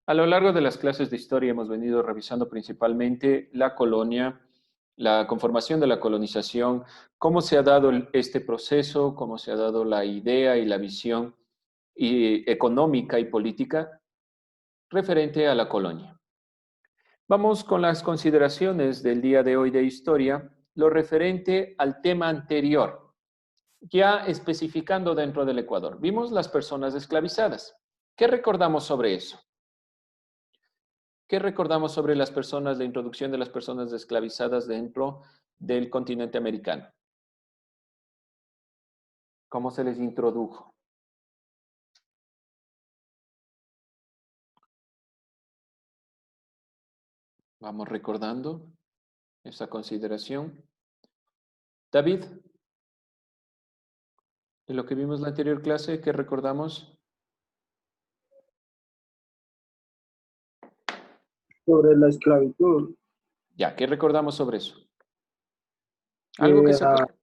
A lo largo de las clases de historia hemos venido revisando principalmente la colonia, la conformación de la colonización, cómo se ha dado este proceso, cómo se ha dado la idea y la visión económica y política referente a la colonia. Vamos con las consideraciones del día de hoy de historia, lo referente al tema anterior, ya especificando dentro del Ecuador. Vimos las personas esclavizadas. ¿Qué recordamos sobre eso? ¿Qué recordamos sobre las personas, la introducción de las personas esclavizadas dentro del continente americano? ¿Cómo se les introdujo? Vamos recordando esa consideración. David, de lo que vimos en la anterior clase, ¿qué recordamos? Sobre la esclavitud, Ya, ¿qué recordamos sobre eso? que Algo que se acuerde.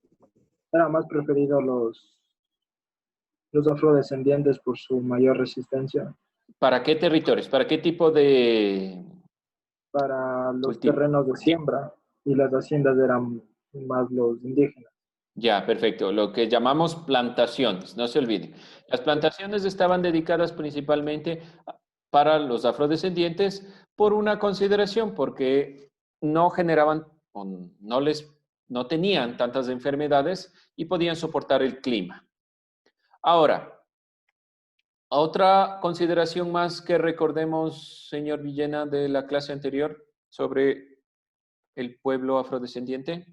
era más preferido los afrodescendientes por su mayor resistencia ¿Para qué territorios? ¿Para qué tipo de para los cultivo? terrenos de siembra y las haciendas eran más los indígenas. Ya, perfecto. Lo que llamamos plantaciones, no se olvide. Las plantaciones estaban dedicadas principalmente para los afrodescendientes por una consideración, porque no generaban o no tenían tantas enfermedades y podían soportar el clima. Ahora, otra consideración más que recordemos, señor Villena, de la clase anterior sobre el pueblo afrodescendiente.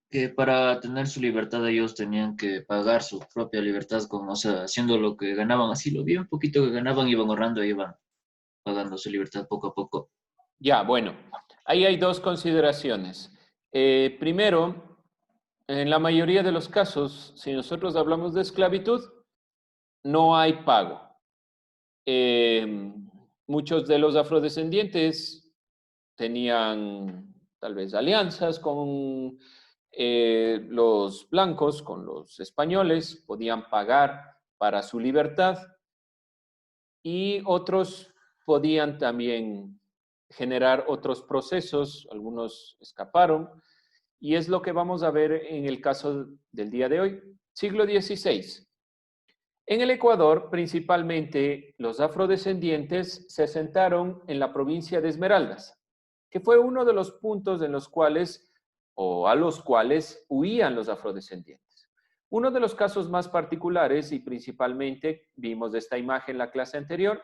Que para tener su libertad ellos tenían que pagar su propia libertad, o sea, haciendo lo que ganaban, así lo bien poquito que ganaban, iban ahorrando y iban pagando su libertad poco a poco. Ya, bueno, ahí hay dos consideraciones. Primero, en la mayoría de los casos, si nosotros hablamos de esclavitud, no hay pago. Muchos de los afrodescendientes tenían tal vez alianzas con los blancos, con los españoles, podían pagar para su libertad y otros podían también generar otros procesos, algunos escaparon, y es lo que vamos a ver en el caso del día de hoy, siglo XVI. En el Ecuador, principalmente, los afrodescendientes se asentaron en la provincia de Esmeraldas, que fue uno de los puntos en los cuales, o a los cuales, huían los afrodescendientes. Uno de los casos más particulares, y principalmente vimos esta imagen en la clase anterior,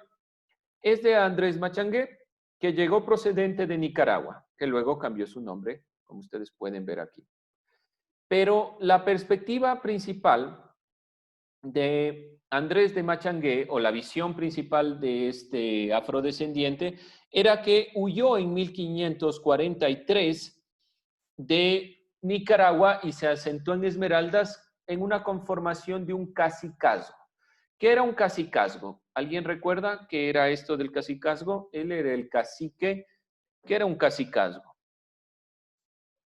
es de Andrés Machangué, que llegó procedente de Nicaragua, que luego cambió su nombre, como ustedes pueden ver aquí. Pero la perspectiva principal de Andrés de Machangué, o la visión principal de este afrodescendiente, era que huyó en 1543 de Nicaragua y se asentó en Esmeraldas en una conformación de un cacicazgo. ¿Qué era un cacicazgo? ¿Alguien recuerda qué era esto del cacicazgo? Él era el cacique. ¿Qué era un cacicazgo?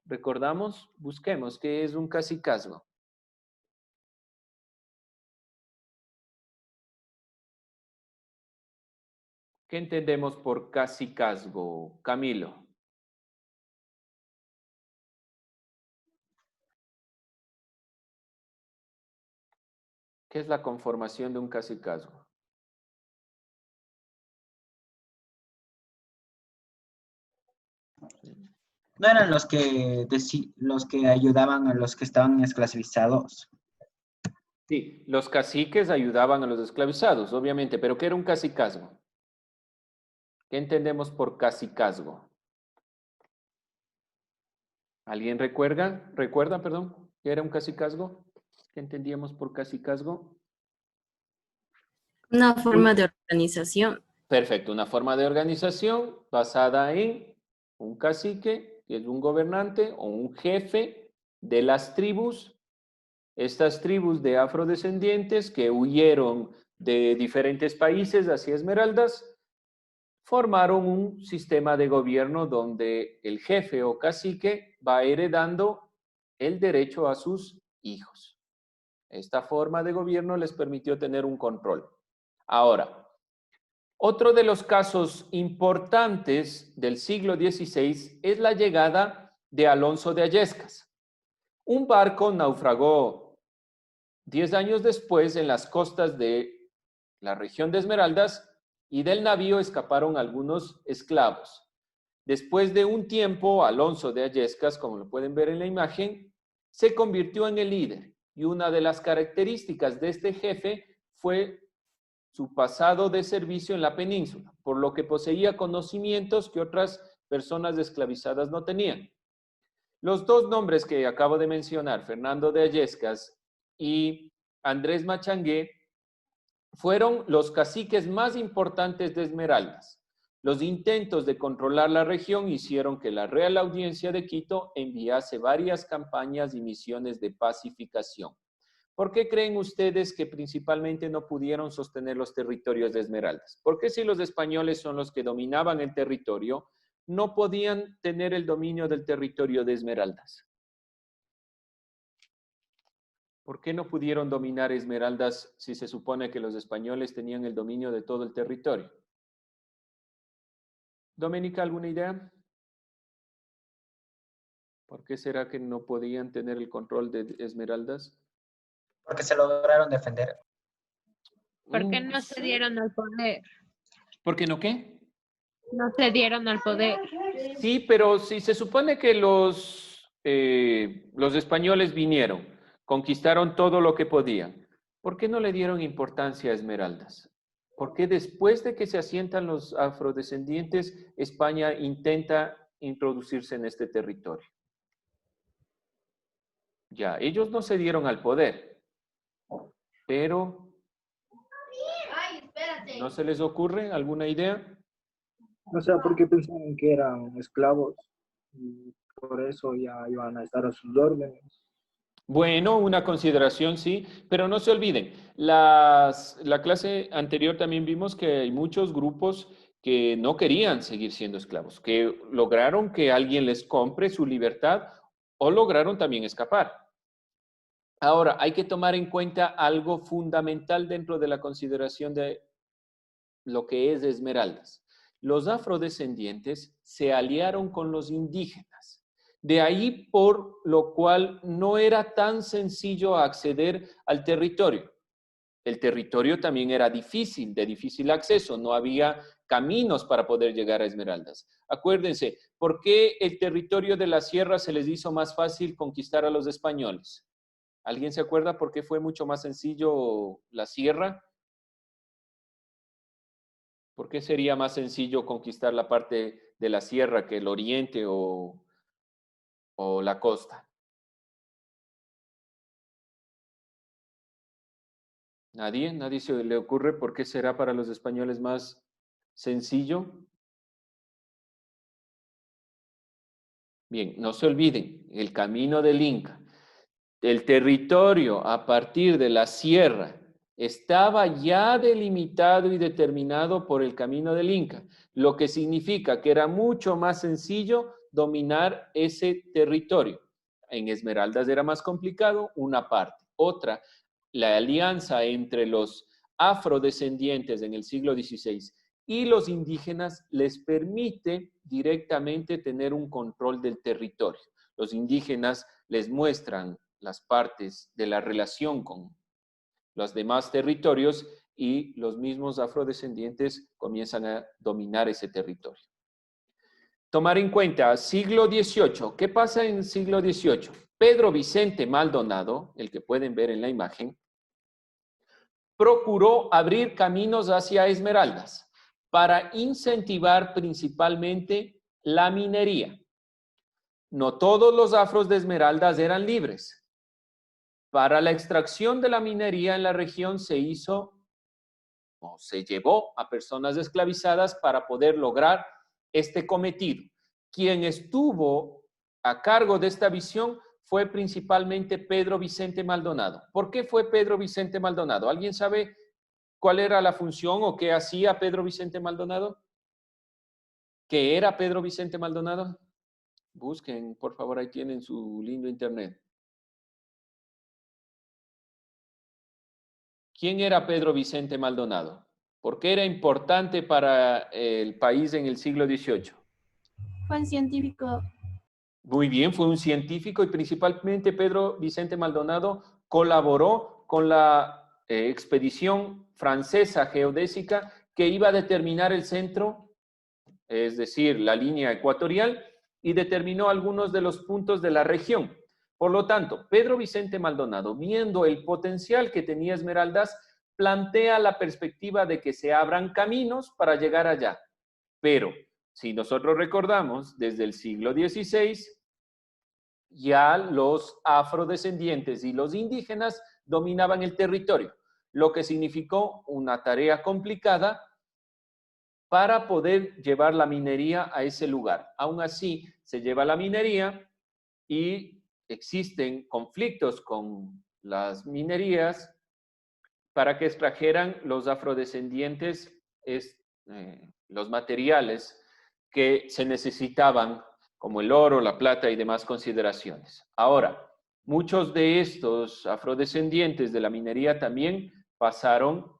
¿Recordamos? Busquemos qué es un cacicazgo. ¿Qué entendemos por cacicazgo, Camilo? ¿Qué es la conformación de un cacicazgo? No eran los que ayudaban a los que estaban esclavizados. Sí, los caciques ayudaban a los esclavizados, obviamente, pero ¿qué era un cacicazgo? ¿Qué entendemos por cacicazgo? ¿Alguien recuerda? ¿Recuerda, perdón? ¿Qué era un cacicazgo? ¿Qué entendíamos por cacicazgo? Una forma de organización. Perfecto, una forma de organización basada en un cacique, que es un gobernante o un jefe de las tribus. Estas tribus de afrodescendientes que huyeron de diferentes países hacia Esmeraldas formaron un sistema de gobierno donde el jefe o cacique va heredando el derecho a sus hijos. Esta forma de gobierno les permitió tener un control. Ahora, Otro de los casos importantes del siglo XVI es la llegada de Alonso de Illescas. Un barco naufragó 10 años después en las costas de la región de Esmeraldas y del navío escaparon algunos esclavos. Después de un tiempo, Alonso de Illescas, como lo pueden ver en la imagen, se convirtió en el líder y una de las características de este jefe fue su pasado de servicio en la península, por lo que poseía conocimientos que otras personas esclavizadas no tenían. Los dos nombres que acabo de mencionar, Fernando de Illescas y Andrés Machangué, fueron los caciques más importantes de Esmeraldas. Los intentos de controlar la región hicieron que la Real Audiencia de Quito enviase varias campañas y misiones de pacificación. ¿Por qué creen ustedes que principalmente no pudieron sostener los territorios de Esmeraldas? ¿Por qué si los españoles son los que dominaban el territorio, no podían tener el dominio del territorio de Esmeraldas? ¿Por qué no pudieron dominar Esmeraldas si se supone que los españoles tenían el dominio de todo el territorio? Doménica, ¿alguna idea? ¿Por qué será que no podían tener el control de Esmeraldas? Porque se lograron defender. ¿Por qué no se dieron al poder? ¿Por qué no qué? No se dieron al poder. Sí, pero si se supone que los españoles vinieron, conquistaron todo lo que podían, ¿por qué no le dieron importancia a Esmeraldas? ¿Por qué después de que se asientan los afrodescendientes, España intenta introducirse en este territorio? Ya, ellos no se dieron al poder, pero ¿no se les ocurre alguna idea? O sea, porque pensaban que eran esclavos y por eso ya iban a estar a sus órdenes. Bueno, una consideración sí, pero no se olviden, la clase anterior también vimos que hay muchos grupos que no querían seguir siendo esclavos, que lograron que alguien les compre su libertad o lograron también escapar. Ahora, hay que tomar en cuenta algo fundamental dentro de la consideración de lo que es Esmeraldas. Los afrodescendientes se aliaron con los indígenas. De ahí por lo cual no era tan sencillo acceder al territorio. El territorio también era difícil, de difícil acceso, no había caminos para poder llegar a Esmeraldas. Acuérdense, ¿por qué el territorio de la sierra se les hizo más fácil conquistar a los españoles? ¿Alguien se acuerda por qué fue mucho más sencillo la sierra? ¿Por qué sería más sencillo conquistar la parte de la sierra que el oriente o la costa? ¿Nadie se le ocurre por qué será para los españoles más sencillo? Bien, no se olviden, el camino del Inca. El territorio a partir de la sierra estaba ya delimitado y determinado por el camino del Inca, lo que significa que era mucho más sencillo dominar ese territorio. En Esmeraldas era más complicado, una parte. Otra, la alianza entre los afrodescendientes en el siglo XVI y los indígenas les permite directamente tener un control del territorio. Los indígenas les muestran las partes de la relación con los demás territorios y los mismos afrodescendientes comienzan a dominar ese territorio. Tomar en cuenta, siglo XVIII, ¿qué pasa en el siglo XVIII? Pedro Vicente Maldonado, el que pueden ver en la imagen, procuró abrir caminos hacia Esmeraldas para incentivar principalmente la minería. No todos los afros de Esmeraldas eran libres. Para la extracción de la minería en la región se hizo o se llevó a personas esclavizadas para poder lograr este cometido. Quien estuvo a cargo de esta visión fue principalmente Pedro Vicente Maldonado. ¿Por qué fue Pedro Vicente Maldonado? ¿Alguien sabe cuál era la función o qué hacía Pedro Vicente Maldonado? ¿Qué era Pedro Vicente Maldonado? Busquen, por favor, ahí tienen su lindo internet. ¿Quién era Pedro Vicente Maldonado? ¿Por qué era importante para el país en el siglo XVIII? Fue un científico. Muy bien, fue un científico y principalmente Pedro Vicente Maldonado colaboró con la expedición francesa geodésica que iba a determinar el centro, es decir, la línea ecuatorial, y determinó algunos de los puntos de la región. Por lo tanto, Pedro Vicente Maldonado, viendo el potencial que tenía Esmeraldas, plantea la perspectiva de que se abran caminos para llegar allá. Pero, si nosotros recordamos, desde el siglo XVI, ya los afrodescendientes y los indígenas dominaban el territorio, lo que significó una tarea complicada para poder llevar la minería a ese lugar. Aún así, se lleva la minería y existen conflictos con las minerías para que extrajeran los afrodescendientes los materiales que se necesitaban, como el oro, la plata y demás consideraciones. Ahora, muchos de estos afrodescendientes de la minería también pasaron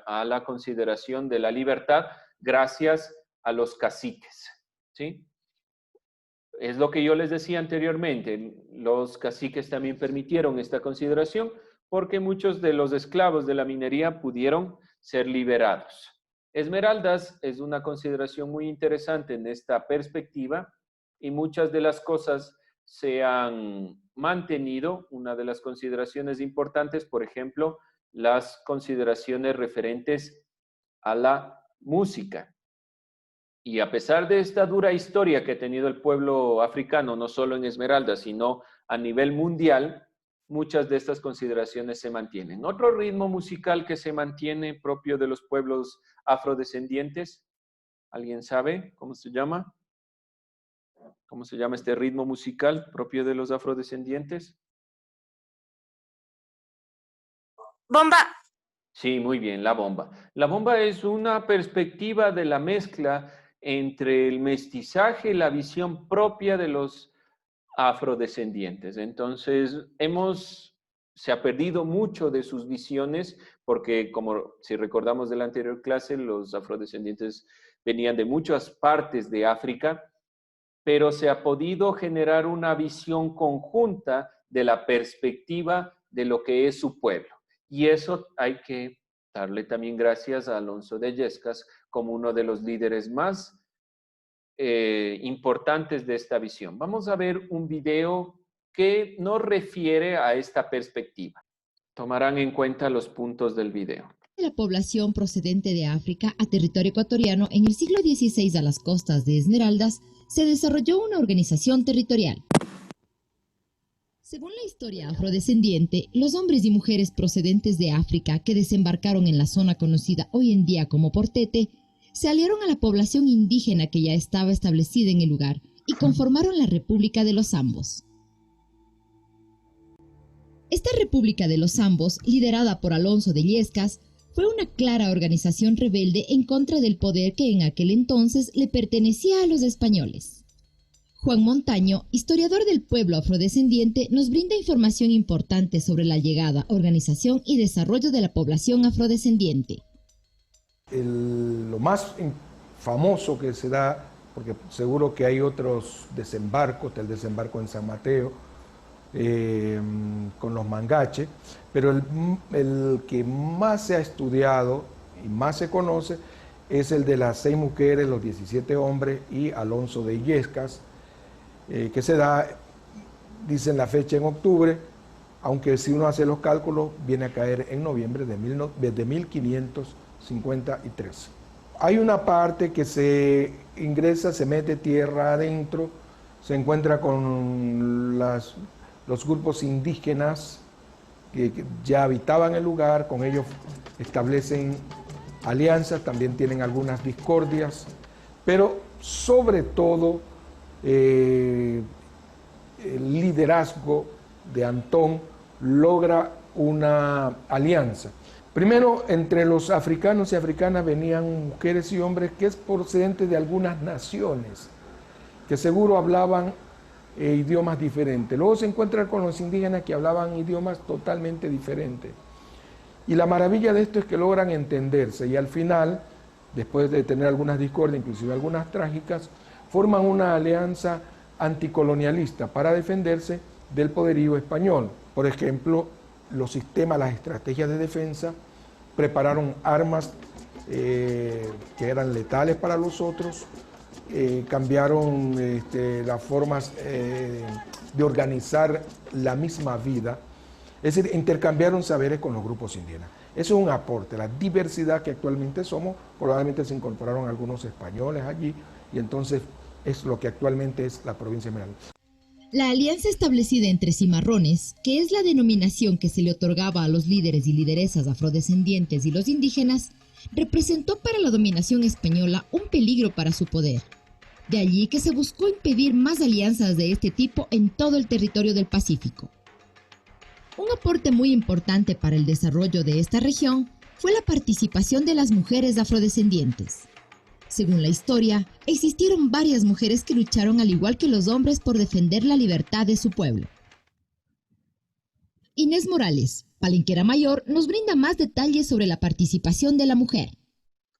a la consideración de la libertad gracias a los caciques, ¿sí? Es lo que yo les decía anteriormente, los caciques también permitieron esta consideración porque muchos de los esclavos de la minería pudieron ser liberados. Esmeraldas es una consideración muy interesante en esta perspectiva y muchas de las cosas se han mantenido. Una de las consideraciones importantes, por ejemplo, las consideraciones referentes a la música. Y a pesar de esta dura historia que ha tenido el pueblo africano, no solo en Esmeraldas, sino a nivel mundial, muchas de estas consideraciones se mantienen. Otro ritmo musical que se mantiene propio de los pueblos afrodescendientes, ¿alguien sabe cómo se llama? ¿Cómo se llama este ritmo musical propio de los afrodescendientes? Bomba. Sí, muy bien, la bomba. La bomba es una perspectiva de la mezcla entre el mestizaje y la visión propia de los afrodescendientes. Entonces, se ha perdido mucho de sus visiones porque, como si recordamos de la anterior clase, los afrodescendientes venían de muchas partes de África, pero se ha podido generar una visión conjunta de la perspectiva de lo que es su pueblo. Y eso hay que darle también gracias a Alonso de Illescas como uno de los líderes más importantes de esta visión. Vamos a ver un video que nos refiere a esta perspectiva. Tomarán en cuenta los puntos del video. La población procedente de África a territorio ecuatoriano en el siglo XVI a las costas de Esmeraldas se desarrolló una organización territorial. Según la historia afrodescendiente, los hombres y mujeres procedentes de África que desembarcaron en la zona conocida hoy en día como Portete, se aliaron a la población indígena que ya estaba establecida en el lugar y conformaron la República de los Zambos. Esta República de los Zambos, liderada por Alonso de Illescas, fue una clara organización rebelde en contra del poder que en aquel entonces le pertenecía a los españoles. Juan Montaño, historiador del pueblo afrodescendiente, nos brinda información importante sobre la llegada, organización y desarrollo de la población afrodescendiente. Lo más famoso que se da, porque seguro que hay otros desembarcos, el desembarco en San Mateo, con los mangache, pero el que más se ha estudiado y más se conoce es el de las 6 mujeres, los 17 hombres y Alonso de Illescas, que se da, dicen la fecha en octubre, aunque si uno hace los cálculos viene a caer en noviembre de 1553. Hay una parte que se ingresa, se mete tierra adentro, se encuentra con los grupos indígenas que ya habitaban el lugar, con ellos establecen alianzas, también tienen algunas discordias, pero sobre todo el liderazgo de Antón logra una alianza. Primero, entre los africanos y africanas venían mujeres y hombres que es procedentes de algunas naciones, que seguro hablaban idiomas diferentes. Luego se encuentran con los indígenas que hablaban idiomas totalmente diferentes. Y la maravilla de esto es que logran entenderse y al final, después de tener algunas discordias, inclusive algunas trágicas, forman una alianza anticolonialista para defenderse del poderío español. Por ejemplo, los sistemas, las estrategias de defensa, prepararon armas que eran letales para los otros, cambiaron las formas de organizar la misma vida, es decir, intercambiaron saberes con los grupos indígenas. Eso es un aporte, la diversidad que actualmente somos, probablemente se incorporaron algunos españoles allí, y entonces es lo que actualmente es la provincia de Esmeraldas. La alianza establecida entre cimarrones, que es la denominación que se le otorgaba a los líderes y lideresas afrodescendientes y los indígenas, representó para la dominación española un peligro para su poder. De allí que se buscó impedir más alianzas de este tipo en todo el territorio del Pacífico. Un aporte muy importante para el desarrollo de esta región fue la participación de las mujeres afrodescendientes. Según la historia, existieron varias mujeres que lucharon al igual que los hombres por defender la libertad de su pueblo. Inés Morales, palenquera mayor, nos brinda más detalles sobre la participación de la mujer.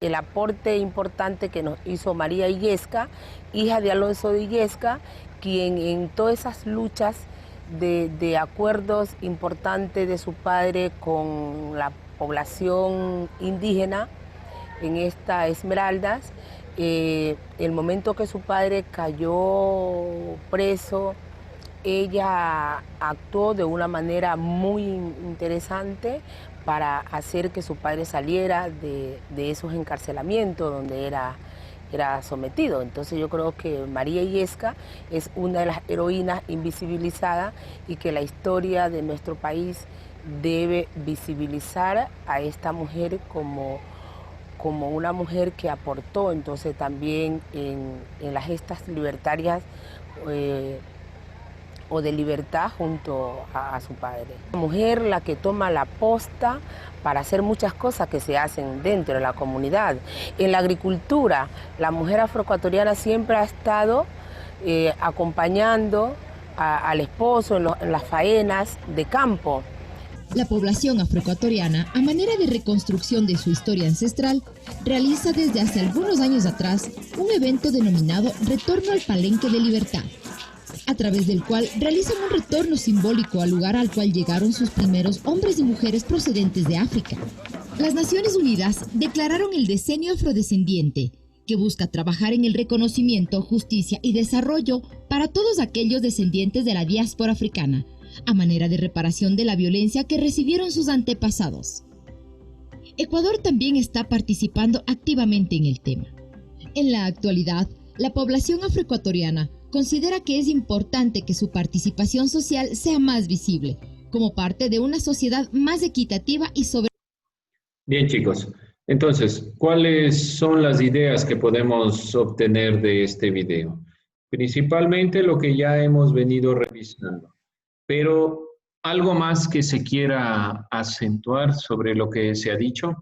El aporte importante que nos hizo María Illesca, hija de Alonso de Illesca, quien en todas esas luchas de acuerdos importantes de su padre con la población indígena en esta Esmeraldas, el momento que su padre cayó preso, ella actuó de una manera muy interesante para hacer que su padre saliera de esos encarcelamientos donde era sometido. Entonces yo creo que María Illesca es una de las heroínas invisibilizadas y que la historia de nuestro país debe visibilizar a esta mujer como una mujer que aportó entonces también en las gestas libertarias o de libertad junto a su padre. La mujer la que toma la posta para hacer muchas cosas que se hacen dentro de la comunidad. En la agricultura, la mujer afroecuatoriana siempre ha estado acompañando al esposo en las faenas de campo. La población afroecuatoriana, a manera de reconstrucción de su historia ancestral, realiza desde hace algunos años atrás un evento denominado Retorno al Palenque de Libertad, a través del cual realizan un retorno simbólico al lugar al cual llegaron sus primeros hombres y mujeres procedentes de África. Las Naciones Unidas declararon el Decenio Afrodescendiente, que busca trabajar en el reconocimiento, justicia y desarrollo para todos aquellos descendientes de la diáspora africana, a manera de reparación de la violencia que recibieron sus antepasados. Ecuador también está participando activamente en el tema. En la actualidad, la población afroecuatoriana considera que es importante que su participación social sea más visible, como parte de una sociedad más equitativa y sobre... Bien, chicos. Entonces, ¿cuáles son las ideas que podemos obtener de este video? Principalmente lo que ya hemos venido revisando, pero algo más que se quiera acentuar sobre lo que se ha dicho.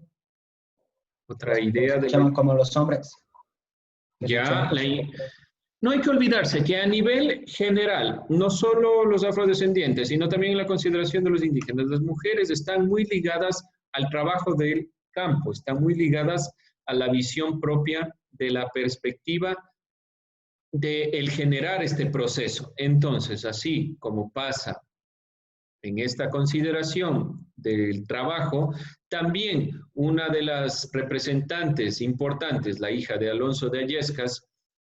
Otra idea de... Llaman como los hombres. Ya, no hay que olvidarse que a nivel general, no solo los afrodescendientes, sino también en la consideración de los indígenas, las mujeres están muy ligadas al trabajo del campo, están muy ligadas a la visión propia de la perspectiva de el generar este proceso. Entonces, así como pasa en esta consideración del trabajo, también una de las representantes importantes, la hija de Alonso de Illescas,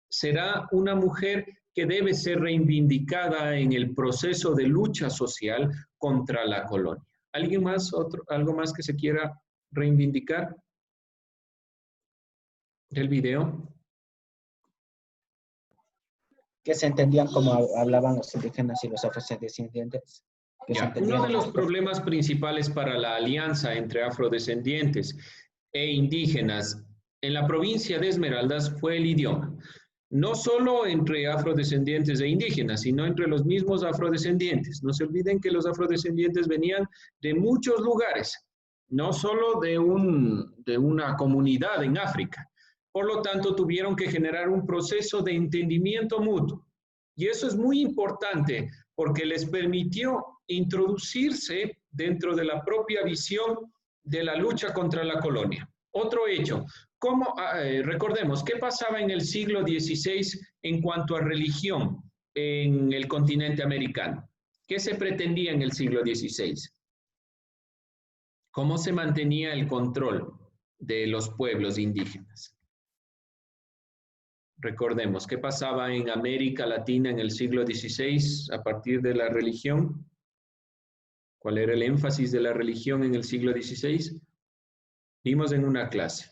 será una mujer que debe ser reivindicada en el proceso de lucha social contra la colonia. ¿Alguien más? ¿Algo más que se quiera reivindicar del video? Que se entendían como hablaban los indígenas y los afrodescendientes. Uno de los problemas principales para la alianza entre afrodescendientes e indígenas en la provincia de Esmeraldas fue el idioma. No solo entre afrodescendientes e indígenas, sino entre los mismos afrodescendientes. No se olviden que los afrodescendientes venían de muchos lugares, no solo de una comunidad en África. Por lo tanto, tuvieron que generar un proceso de entendimiento mutuo. Y eso es muy importante porque les permitió introducirse dentro de la propia visión de la lucha contra la colonia. Otro hecho, recordemos, ¿qué pasaba en el siglo XVI en cuanto a religión en el continente americano? ¿Qué se pretendía en el siglo XVI? ¿Cómo se mantenía el control de los pueblos indígenas? Recordemos, ¿qué pasaba en América Latina en el siglo XVI a partir de la religión? ¿Cuál era el énfasis de la religión en el siglo XVI? Vimos en una clase.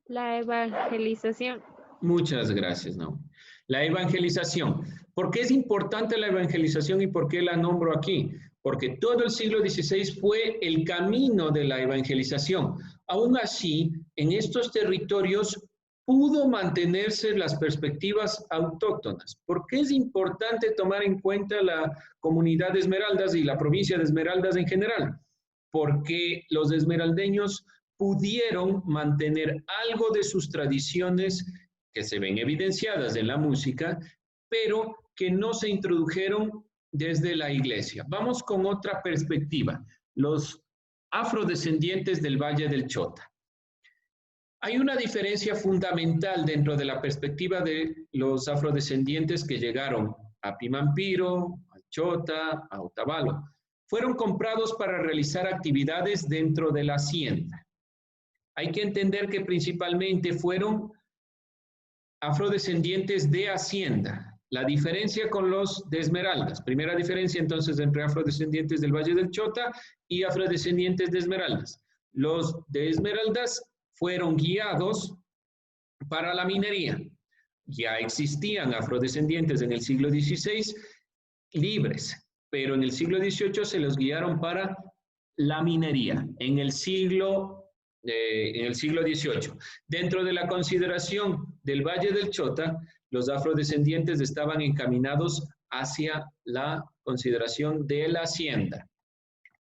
La evangelización. Muchas gracias, ¿no? La evangelización. ¿Por qué es importante la evangelización y por qué la nombro aquí? Porque todo el siglo XVI fue el camino de la evangelización. Aún así, en estos territorios pudo mantenerse las perspectivas autóctonas. ¿Por qué es importante tomar en cuenta la comunidad de Esmeraldas y la provincia de Esmeraldas en general? Porque los esmeraldeños pudieron mantener algo de sus tradiciones que se ven evidenciadas en la música, pero que no se introdujeron desde la iglesia. Vamos con otra perspectiva, los afrodescendientes del Valle del Chota. Hay una diferencia fundamental dentro de la perspectiva de los afrodescendientes que llegaron a Pimampiro, a Chota, a Otavalo. Fueron comprados para realizar actividades dentro de la hacienda. Hay que entender que principalmente fueron afrodescendientes de hacienda. La diferencia con los de Esmeraldas. Primera diferencia entonces entre afrodescendientes del Valle del Chota y afrodescendientes de Esmeraldas. Los de Esmeraldas fueron guiados para la minería. Ya existían afrodescendientes en el siglo XVI libres, pero en el siglo XVIII se los guiaron para la minería. En el siglo XVIII. Dentro de la consideración del Valle del Chota, los afrodescendientes estaban encaminados hacia la consideración de la hacienda.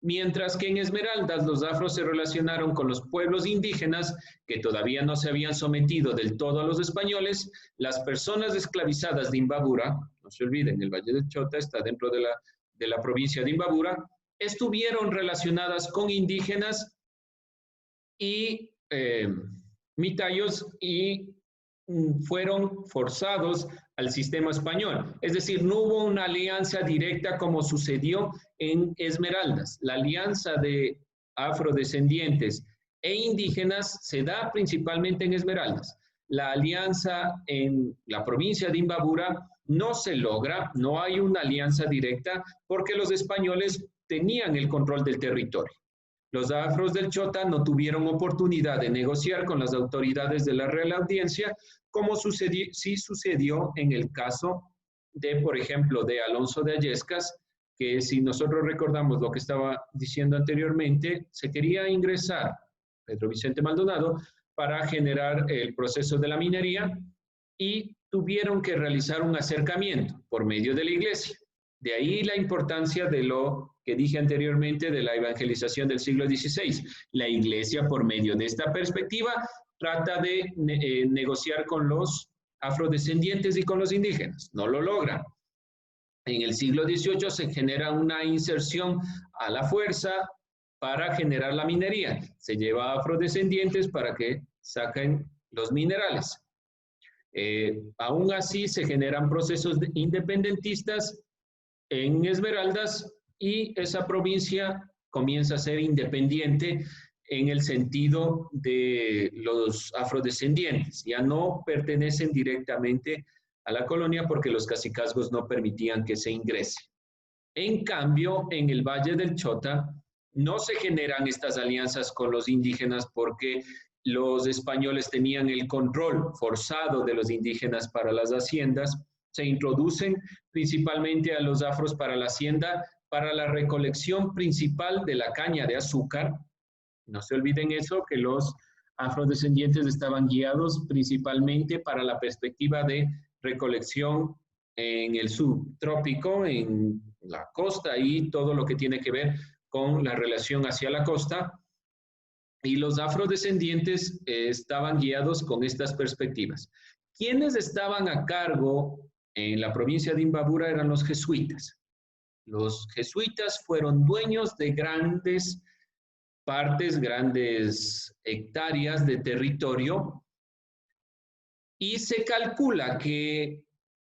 Mientras que en Esmeraldas los afros se relacionaron con los pueblos indígenas que todavía no se habían sometido del todo a los españoles, las personas esclavizadas de Imbabura, no se olviden, el Valle del Chota está dentro de la provincia de Imbabura, estuvieron relacionadas con indígenas y mitayos y fueron forzados al sistema español. Es decir, no hubo una alianza directa como sucedió en Esmeraldas. La alianza de afrodescendientes e indígenas se da principalmente en Esmeraldas. La alianza en la provincia de Imbabura no se logra, no hay una alianza directa porque los españoles tenían el control del territorio. Los afros del Chota no tuvieron oportunidad de negociar con las autoridades de la Real Audiencia, como sí sucedió en el caso de, por ejemplo, de Alonso de Illescas, que si nosotros recordamos lo que estaba diciendo anteriormente, se quería ingresar Pedro Vicente Maldonado para generar el proceso de la minería y tuvieron que realizar un acercamiento por medio de la iglesia. De ahí la importancia de lo que dije anteriormente de la evangelización del siglo XVI. La iglesia, por medio de esta perspectiva, trata de negociar con los afrodescendientes y con los indígenas. No lo logran. En el siglo XVIII se genera una inserción a la fuerza para generar la minería. Se lleva a afrodescendientes para que saquen los minerales. Aún así se generan procesos independentistas en Esmeraldas y esa provincia comienza a ser independiente en el sentido de los afrodescendientes. Ya no pertenecen directamente a la colonia porque los cacicazgos no permitían que se ingrese. En cambio, en el Valle del Chota no se generan estas alianzas con los indígenas porque los españoles tenían el control forzado de los indígenas para las haciendas. Se introducen principalmente a los afros para la hacienda, para la recolección principal de la caña de azúcar. No se olviden eso, que los afrodescendientes estaban guiados principalmente para la perspectiva de recolección en el subtrópico, en la costa y todo lo que tiene que ver con la relación hacia la costa. Y los afrodescendientes estaban guiados con estas perspectivas. ¿Quiénes estaban a cargo en la provincia de Imbabura? Eran los jesuitas. Los jesuitas fueron dueños de grandes partes, grandes hectáreas de territorio, y se calcula que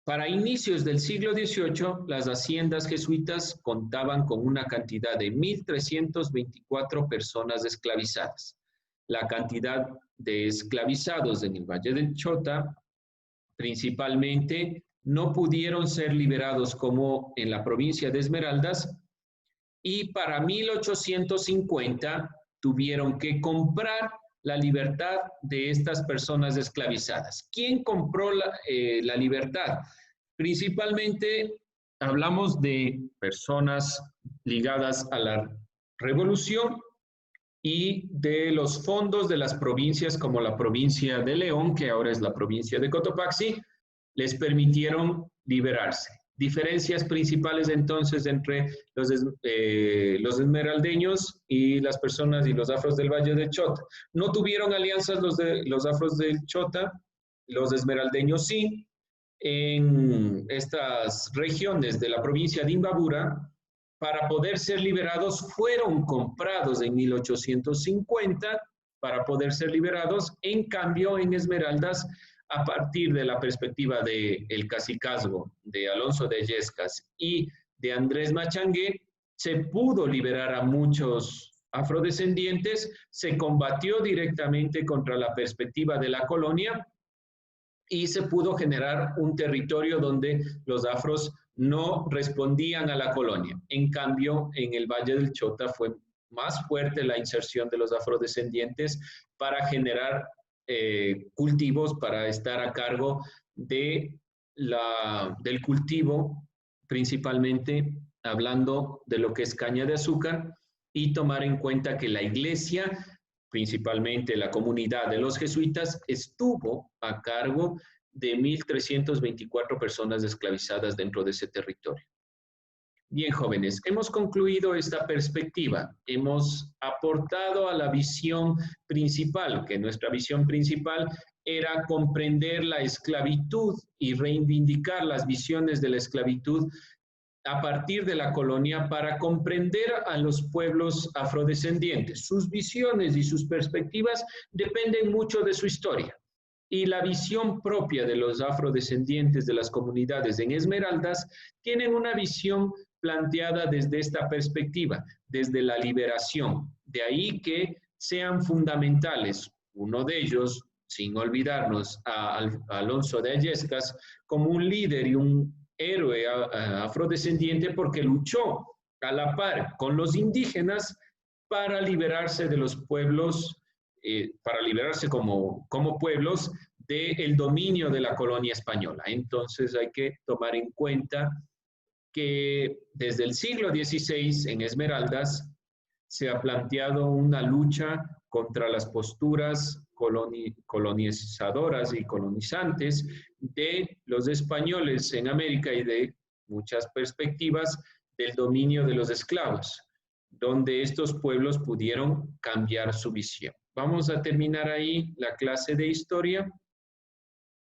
para inicios del siglo XVIII las haciendas jesuitas contaban con una cantidad de 1.324 personas esclavizadas. La cantidad de esclavizados en el Valle del Chota principalmente no pudieron ser liberados como en la provincia de Esmeraldas, y para 1850 tuvieron que comprar la libertad de estas personas esclavizadas. ¿Quién compró la libertad? Principalmente hablamos de personas ligadas a la revolución y de los fondos de las provincias como la provincia de León, que ahora es la provincia de Cotopaxi, les permitieron liberarse. Diferencias principales entonces entre los esmeraldeños y las personas y los afros del Valle del Chota. No tuvieron alianzas los afros del Chota, los esmeraldeños sí. En estas regiones de la provincia de Imbabura, para poder ser liberados, fueron comprados en 1850 para poder ser liberados. En cambio, en Esmeraldas, a partir de la perspectiva del cacicazgo de Alonso de Illescas y de Andrés Machangué, se pudo liberar a muchos afrodescendientes, se combatió directamente contra la perspectiva de la colonia y se pudo generar un territorio donde los afros no respondían a la colonia. En cambio, en el Valle del Chota fue más fuerte la inserción de los afrodescendientes para generar cultivos, para estar a cargo del cultivo, principalmente hablando de lo que es caña de azúcar, y tomar en cuenta que la iglesia, principalmente la comunidad de los jesuitas, estuvo a cargo de 1.324 personas esclavizadas dentro de ese territorio. Bien, jóvenes, hemos concluido esta perspectiva. Hemos aportado a la visión principal, que nuestra visión principal era comprender la esclavitud y reivindicar las visiones de la esclavitud a partir de la colonia para comprender a los pueblos afrodescendientes. Sus visiones y sus perspectivas dependen mucho de su historia. Y la visión propia de los afrodescendientes de las comunidades en Esmeraldas tienen una visión planteada desde esta perspectiva, desde la liberación. De ahí que sean fundamentales. Uno de ellos, sin olvidarnos, a Alonso de Illescas como un líder y un héroe afrodescendiente, porque luchó a la par con los indígenas para liberarse de los pueblos, para liberarse como pueblos del dominio de la colonia española. Entonces hay que tomar en cuenta que desde el siglo XVI en Esmeraldas se ha planteado una lucha contra las posturas colonizadoras y colonizantes de los españoles en América y de muchas perspectivas del dominio de los esclavos, donde estos pueblos pudieron cambiar su visión. Vamos a terminar ahí la clase de historia.